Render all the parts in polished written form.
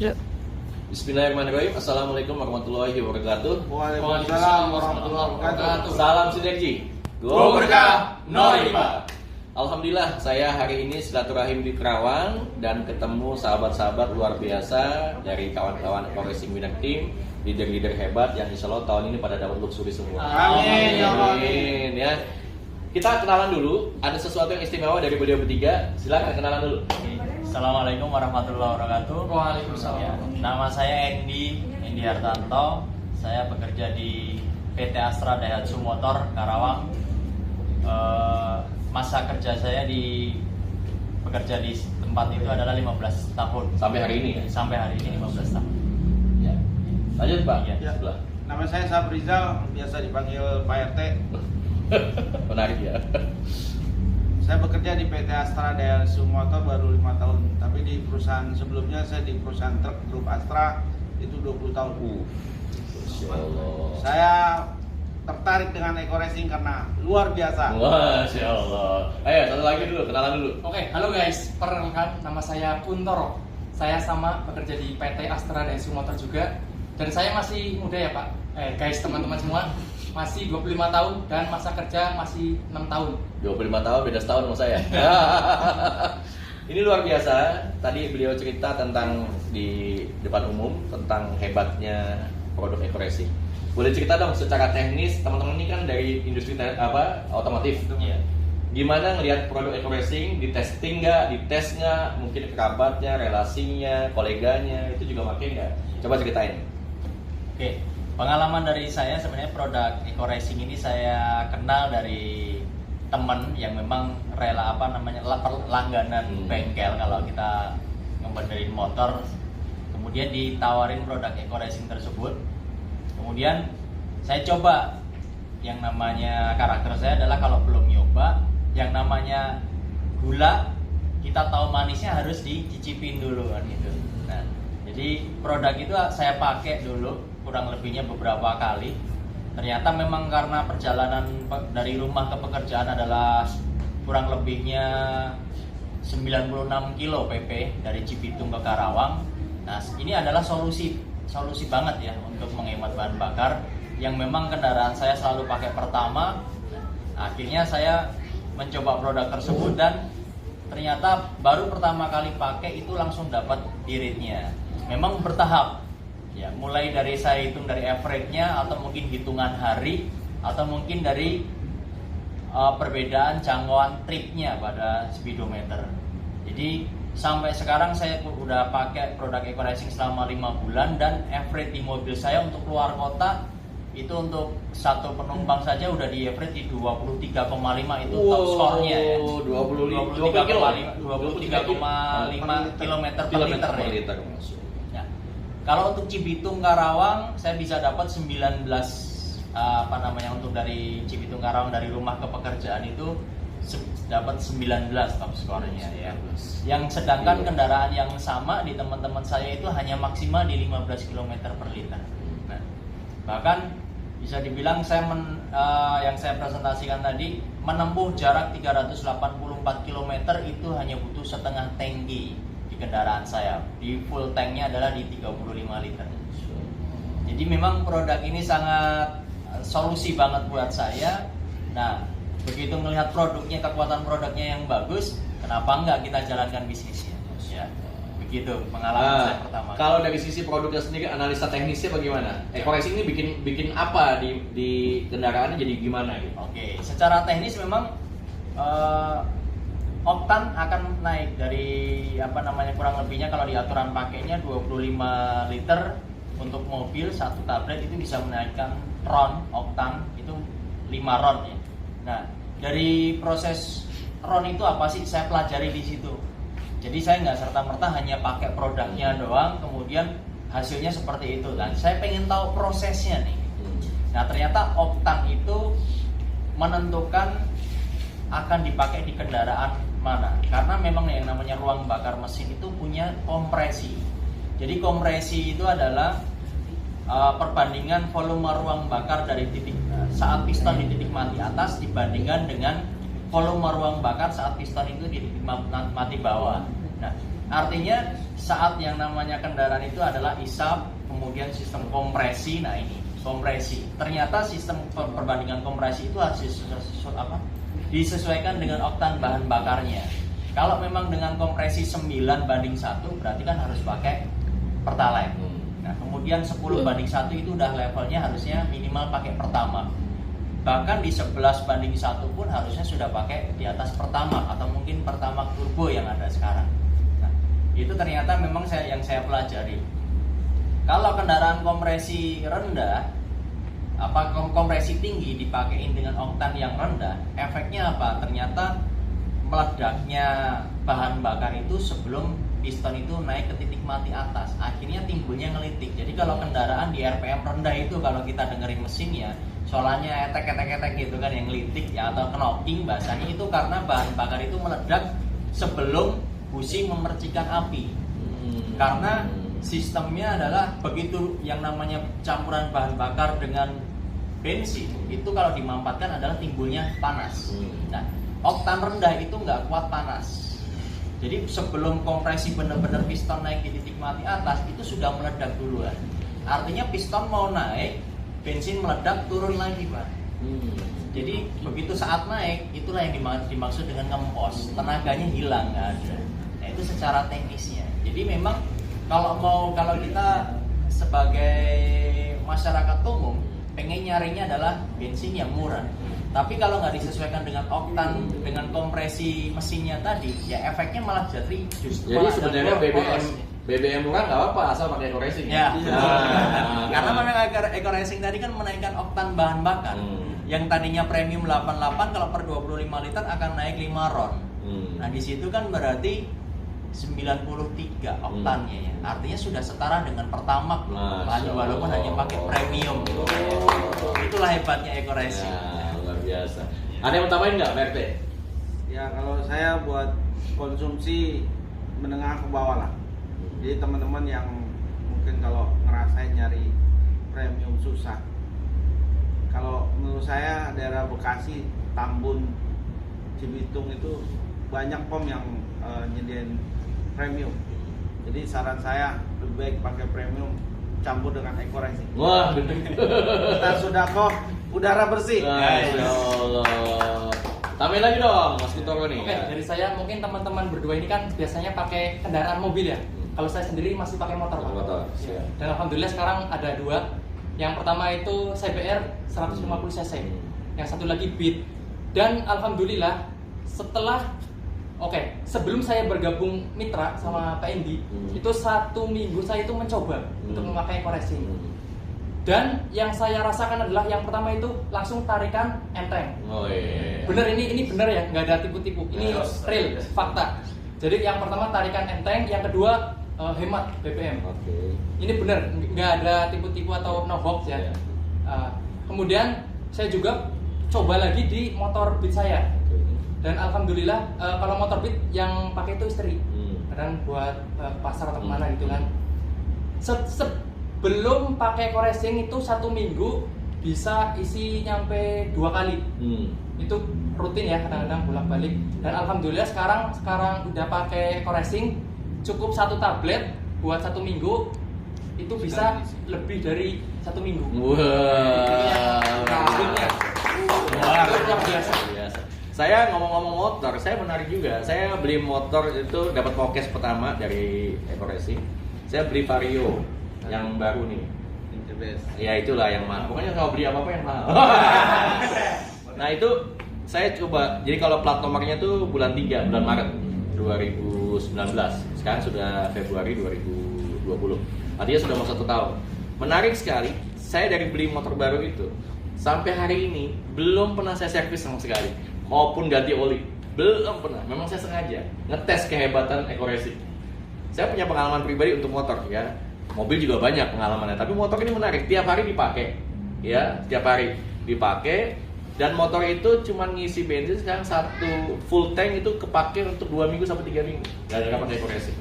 Ya. Bismillahirrahmanirrahim. Assalamualaikum warahmatullahi wabarakatuh. Waalaikumsalam warahmatullahi wabarakatuh. Salam sinergi. Go berkah, no riba. Alhamdulillah, saya hari ini silaturahim di Kerawang dan ketemu sahabat-sahabat luar biasa dari kawan-kawan Racing Winner Team, leader-leader hebat yang insya Allah tahun ini pada dapat luxury semua. Amin, ya Allah. Amin, ya. Kita kenalan dulu. Ada sesuatu yang istimewa dari beliau bertiga. Silakan kenalan dulu. Assalamualaikum warahmatullahi wabarakatuh. Waalaikumsalam. Ya, nama saya Endi Hartanto. Saya bekerja di PT Astra Daihatsu Motor Karawang. Masa kerja saya bekerja di tempat itu adalah 15 tahun. Sampai hari ini ya? Sampai hari ini 15 tahun. Ya. Lanjut Pak. Ya. Sebelah. Nama saya Sabrizal, biasa dipanggil Pak RT. Menarik ya. Saya bekerja di PT Astra Daihatsu Motor baru 5 tahun. Tapi di perusahaan sebelumnya saya di perusahaan truk grup Astra itu 20 tahun. Masya Allah. Saya tertarik dengan Eco Racing karena luar biasa. Masya Allah. Ayo satu lagi dulu, kenalan dulu. Oke, halo guys, perkenalkan nama saya Kuntoro. Saya sama bekerja di PT Astra Daihatsu Motor juga. Dan saya masih muda ya Pak. Guys, teman-teman semua, masih 25 tahun dan masa kerja masih 6 tahun. 25 tahun beda setahun sama saya. Ini luar biasa. Tadi beliau cerita tentang di depan umum tentang hebatnya produk Eco Racing. Boleh cerita dong secara teknis, teman-teman ini kan dari industri otomotif. Iya. Gimana ngelihat produk Eco Racing, di testing nggak, di tes nggak, mungkin kerabatnya, relasinya, koleganya, itu juga makin nggak? Coba ceritain. Oke, pengalaman dari saya sebenarnya produk Eco Racing ini saya kenal dari teman yang memang rela langganan bengkel kalau kita ngebenerin motor. Kemudian ditawarin produk Eco Racing tersebut. Kemudian saya coba, yang namanya karakter saya adalah kalau belum nyoba, yang namanya gula kita tahu manisnya harus dicicipin dulu kan gitu. Nah, jadi produk itu saya pakai dulu kurang lebihnya beberapa kali. Ternyata memang karena perjalanan dari rumah ke pekerjaan adalah kurang lebihnya 96 kilo PP dari Cibitung ke Karawang. Nah, ini adalah solusi banget ya untuk menghemat bahan bakar yang memang kendaraan saya selalu pakai pertama. Akhirnya saya mencoba produk tersebut dan ternyata baru pertama kali pakai itu langsung dapat iritnya. Memang bertahap ya, mulai dari saya hitung dari average-nya atau mungkin hitungan hari atau mungkin dari perbedaan jangkauan tripnya pada speedometer. Jadi sampai sekarang saya udah pakai produk Eco Racing selama 5 bulan dan average di mobil saya untuk keluar kota itu untuk satu penumpang saja udah di average di 23,5 itu top skornya ya. 23,5 km per liter ya. Nah, kalau untuk Cibitung Karawang saya bisa dapat 19 untuk dari Cibitung Karawang dari rumah ke pekerjaan itu dapat 19 top skornya ya. Yang sedangkan kendaraan yang sama di teman-teman saya itu hanya maksimal di 15 km per liter. Nah, bahkan bisa dibilang yang saya presentasikan tadi menempuh jarak 384 km itu hanya butuh setengah tangki di kendaraan saya. Di full tanknya adalah di 35 liter. Jadi memang produk ini sangat solusi banget buat saya. Nah, begitu melihat produknya, kekuatan produknya yang bagus, kenapa enggak kita jalankan bisnisnya? Ya, begitu pengalaman saya pertama. Kalau dari sisi produknya sendiri, analisa teknisnya bagaimana? Eco Racing ini bikin apa di kendaraannya jadi gimana gitu? Oke, secara teknis memang oktan akan naik dari kurang lebihnya kalau di aturan pakainya 25 liter untuk mobil satu tablet itu bisa menaikkan oktan itu 5 ron ya. Nah, dari proses ron itu apa sih? Saya pelajari di situ. Jadi saya nggak serta-merta hanya pakai produknya doang, kemudian hasilnya seperti itu. Dan saya pengen tahu prosesnya nih. Nah, ternyata oktan itu menentukan akan dipakai di kendaraan mana. Karena memang yang namanya ruang bakar mesin itu punya kompresi. Jadi kompresi itu adalah perbandingan volume ruang bakar dari titik saat piston di titik mati atas dibandingkan dengan volume ruang bakar saat piston itu di titik mati bawah. Nah, Artinya saat yang namanya kendaraan itu adalah isap, kemudian sistem kompresi. Nah ini kompresi. Ternyata sistem perbandingan kompresi itu harus disesuaikan dengan oktan bahan bakarnya. Kalau memang dengan kompresi 9:1 berarti kan harus pakai Pertalite. Nah, kemudian 10:1 itu udah levelnya harusnya minimal pakai Pertamax. Bahkan di 11:1 pun harusnya sudah pakai di atas Pertamax atau mungkin Pertamax Turbo yang ada sekarang. Nah, itu ternyata memang yang saya pelajari. Kalau kendaraan kompresi rendah, kompresi tinggi dipakein dengan oktan yang rendah, efeknya apa? Ternyata meledaknya bahan bakar itu sebelum piston itu naik ke titik mati atas, akhirnya timbulnya ngelitik. Jadi kalau kendaraan di RPM rendah itu, kalau kita dengerin mesinnya soalnya etek gitu kan, yang ngelitik ya, atau knocking bahasanya, itu karena bahan bakar itu meledak sebelum busi memercikan api. Karena sistemnya adalah begitu, yang namanya campuran bahan bakar dengan bensin itu kalau dimampatkan adalah timbulnya panas. Nah, oktan rendah itu nggak kuat panas. Jadi sebelum kompresi benar-benar piston naik di titik mati atas, itu sudah meledak duluan. Artinya piston mau naik, bensin meledak, turun lagi, Pak. Jadi begitu saat naik, itulah yang dimaksud dengan ngempos. Tenaganya hilang, nggak ada. Nah, itu secara teknisnya. Jadi memang kalau kita sebagai masyarakat umum pengen nyarinya adalah bensin yang murah. Tapi kalau nggak disesuaikan dengan oktan, dengan kompresi mesinnya tadi, ya efeknya malah jadi sebenarnya BBM murah nggak apa-apa asal pakai eco racing. Ya. Karena memang eco racing tadi kan menaikkan oktan bahan bakar. Yang tadinya premium 88, kalau per 25 liter akan naik 5 ron. Nah di situ kan berarti 93 oktannya ya. Artinya sudah setara dengan Pertamax, walaupun hanya pakai premium. Itulah hebatnya eco racing. Luar biasa. Ada yang mau tambahin nggak, Pak RT? Ya kalau saya buat konsumsi menengah ke bawah lah. Jadi teman-teman yang mungkin kalau ngerasain nyari premium susah, kalau menurut saya daerah Bekasi, Tambun, Cibitung itu banyak pom yang nyediain premium. Jadi saran saya lebih baik pakai premium campur dengan eco racing. Wah, kita sudah kok udara bersih. Masya Allah. Tambahin lagi dong, Mas Kuntoro nih. Oke, dari saya mungkin teman-teman berdua ini kan biasanya pakai kendaraan mobil ya. Kalau saya sendiri masih pakai motor, Pak. Motor. Ya. Dan alhamdulillah sekarang ada 2. Yang pertama itu CBR 150 cc. Yang satu lagi Beat. Dan alhamdulillah sebelum saya bergabung mitra sama PND, itu 1 minggu saya itu mencoba untuk memakai eco racing. Dan yang saya rasakan adalah yang pertama itu langsung tarikan enteng. Oh iya. Bener, ini bener ya, nggak ada tipu-tipu. Ini real, fakta. Jadi yang pertama tarikan enteng, yang kedua hemat BBM. Ini bener, nggak ada tipu-tipu atau no hoax ya. Kemudian saya juga coba lagi di motor Beat saya. Dan alhamdulillah kalau motor Beat yang pakai itu istri. Kadang buat pasar atau kemana gitu kan. Belum pakai eco racing itu 1 minggu bisa isi nyampe 2 kali. Itu rutin ya, kadang-kadang bolak-balik. Dan alhamdulillah sekarang udah pakai eco racing, cukup 1 tablet buat 1 minggu itu bisa lebih dari 1 minggu. Wah, luar biasa. Saya ngomong-ngomong motor, saya menarik juga. Saya beli motor itu dapat podcast pertama dari eco racing. Saya beli Vario yang baru nih. Ya itulah yang mahal. Pokoknya kalau beli apa-apa yang mahal. Nah itu saya coba. Jadi kalau plat nomornya tuh bulan Maret 2019. Sekarang sudah Februari 2020. Artinya sudah mau 1 tahun. Menarik sekali. Saya dari beli motor baru itu sampai hari ini belum pernah saya servis sama sekali, maupun ganti oli belum pernah. Memang saya sengaja ngetes kehebatan eco racing. Saya punya pengalaman pribadi untuk motor ya. Mobil juga banyak pengalamannya, tapi motor ini menarik. Tiap hari dipakai, ya, tiap hari dipakai. Dan motor itu cuma ngisi bensin sekarang 1 full tank itu kepake untuk 2 minggu sampai 3 minggu. Gara-gara pakai eco racing.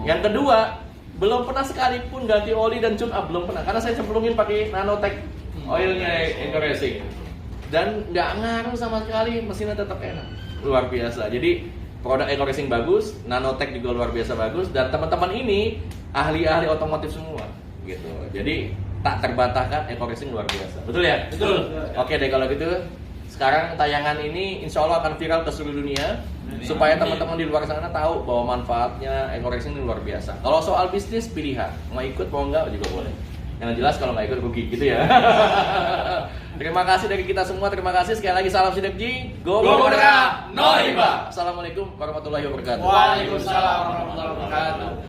Yang kedua, belum pernah sekalipun ganti oli dan tune up, belum pernah. Karena saya cemplungin pakai Nanotech oilnya eco racing. Dan nggak ngaruh sama sekali, mesinnya tetap enak. Luar biasa. Jadi produk Eco Racing bagus, Nanotech juga luar biasa bagus, dan teman-teman ini ahli-ahli otomotif semua gitu. Jadi tak terbantahkan, Eco Racing luar biasa. Betul ya? Betul. Oke deh kalau gitu. Sekarang tayangan ini insya Allah akan viral ke seluruh dunia supaya teman-teman di luar sana tahu bahwa manfaatnya Eco Racing ini luar biasa. Kalau soal bisnis pilihan, mau ikut mau enggak juga boleh. Yang jelas kalau nggak ikut rugi gitu ya. Terima kasih dari kita semua, terima kasih sekali lagi, salam sinergi, go Merdeka, no hibah. Assalamualaikum warahmatullahi wabarakatuh. Waalaikumsalam warahmatullahi wabarakatuh.